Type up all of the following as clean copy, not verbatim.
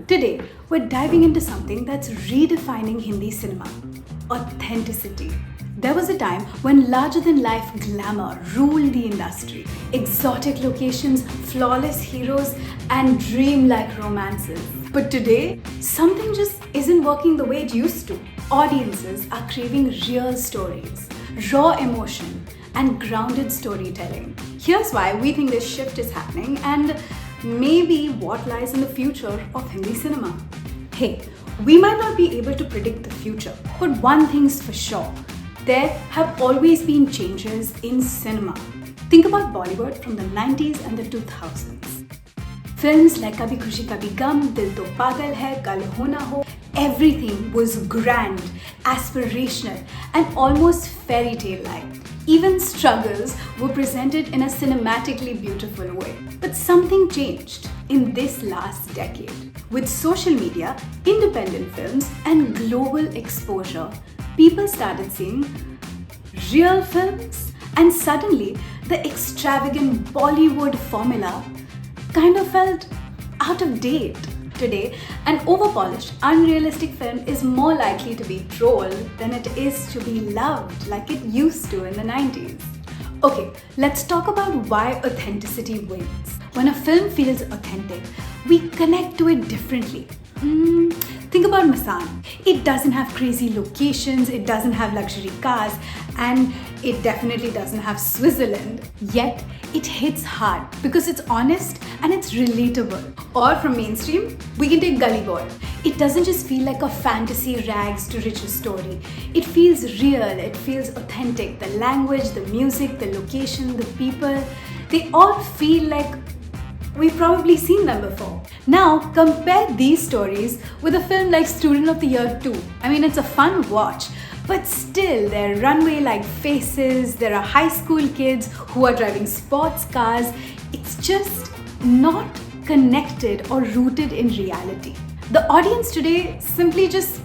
Today, we're diving into something that's redefining Hindi cinema: authenticity. There was a time when larger than life glamour ruled the industry. Exotic locations, flawless heroes, and dream-like romances. But today, something just isn't working the way it used to. Audiences are craving real stories, raw emotion, and grounded storytelling. Here's why we think this shift is happening and maybe what lies in the future of Hindi cinema. Hey, we might not be able to predict the future, but one thing's for sure: there have always been changes in cinema. Think about Bollywood from the 90s and the 2000s. Films like Kabhi Khushi Kabhi Gum, Dil To Pagal Hai, Kal Ho Na Ho, everything was grand, aspirational, and almost fairy tale-like. Even struggles were presented in a cinematically beautiful way. But something changed in this last decade. With social media, independent films, and global exposure, people started seeing real films, and suddenly the extravagant Bollywood formula kind of felt out of date. Today, an overpolished, unrealistic film is more likely to be trolled than it is to be loved like it used to in the 90s. Okay, let's talk about why authenticity wins. When a film feels authentic, we connect to it differently. Think about Masan. It doesn't have crazy locations, it doesn't have luxury cars, and it definitely doesn't have Switzerland. Yet, it hits hard because it's honest and it's relatable. Or from mainstream, we can take Gully Boy. It doesn't just feel like a fantasy rags to riches story. It feels real, it feels authentic. The language, the music, the location, the people, they all feel like we've probably seen them before. Now, compare these stories with a film like Student of the Year 2. I mean, it's a fun watch, but still, there are runway-like faces, there are high school kids who are driving sports cars. It's just not connected or rooted in reality. The audience today simply just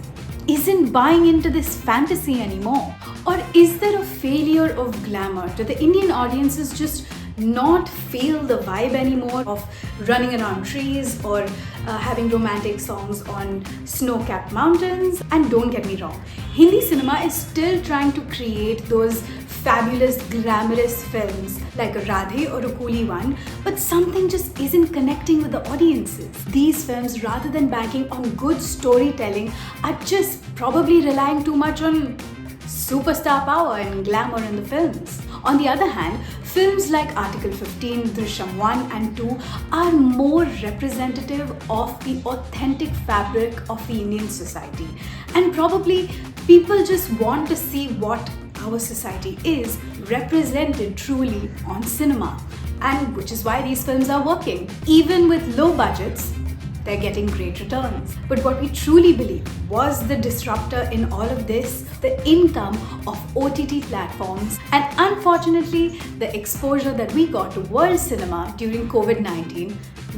isn't buying into this fantasy anymore. Or is there a failure of glamour? Do the Indian audiences just not feel the vibe anymore of running around trees or having romantic songs on snow-capped mountains? And don't get me wrong, Hindi cinema is still trying to create those fabulous, glamorous films like Radhe or Coolie One, but something just isn't connecting with the audiences. These films, rather than banking on good storytelling, are just probably relying too much on superstar power and glamour in the films. On the other hand, films like Article 15, Drishyam 1 and 2 are more representative of the authentic fabric of the Indian society. And probably people just want to see what our society is represented truly on cinema. And which is why these films are working. Even with low budgets, they're getting great returns. But what we truly believe was the disruptor in all of this, the income of OTT platforms, and unfortunately, the exposure that we got to world cinema during COVID-19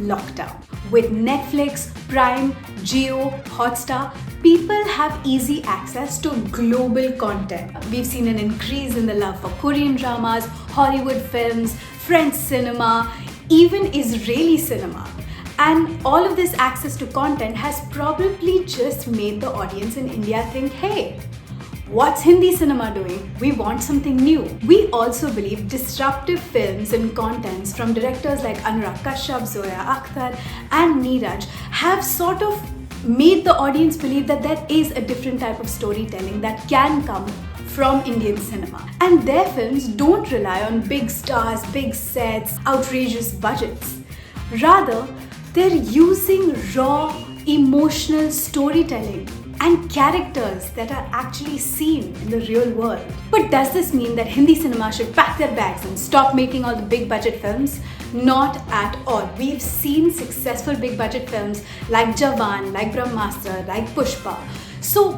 lockdown. With Netflix, Prime, Jio, Hotstar, people have easy access to global content. We've seen an increase in the love for Korean dramas, Hollywood films, French cinema, even Israeli cinema. And all of this access to content has probably just made the audience in India think, hey, what's Hindi cinema doing? We want something new. We also believe disruptive films and contents from directors like Anurag Kashyap, Zoya Akhtar, and Neeraj have sort of made the audience believe that there is a different type of storytelling that can come from Indian cinema. And their films don't rely on big stars, big sets, outrageous budgets. Rather, they're using raw, emotional storytelling and characters that are actually seen in the real world. But does this mean that Hindi cinema should pack their bags and stop making all the big budget films? Not at all. We've seen successful big budget films like Jawan, like Brahmastra, like Pushpa. So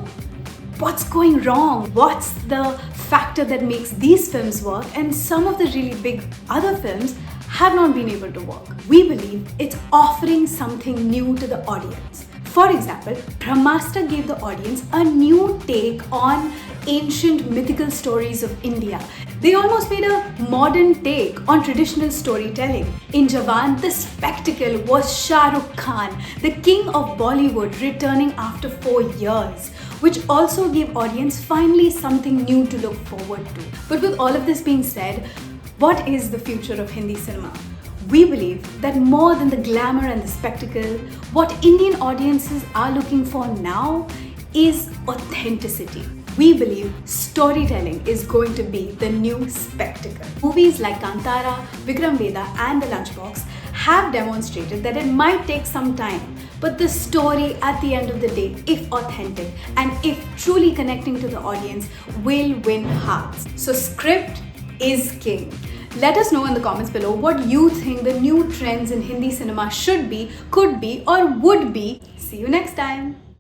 what's going wrong? What's the factor that makes these films work and some of the really big other films have not been able to work? We believe it's offering something new to the audience. For example, Brahmastra gave the audience a new take on ancient mythical stories of India. They almost made a modern take on traditional storytelling. In Jawan, the spectacle was Shah Rukh Khan, the king of Bollywood, returning after 4 years, which also gave audience finally something new to look forward to. But with all of this being said, what is the future of Hindi cinema? We believe that more than the glamour and the spectacle, what Indian audiences are looking for now is authenticity. We believe storytelling is going to be the new spectacle. Movies like Kantara, Vikram Vedha and The Lunchbox have demonstrated that it might take some time, but the story at the end of the day, if authentic and if truly connecting to the audience, will win hearts. So script is king. Let us know in the comments below what you think the new trends in Hindi cinema should be, could be, or would be. See you next time.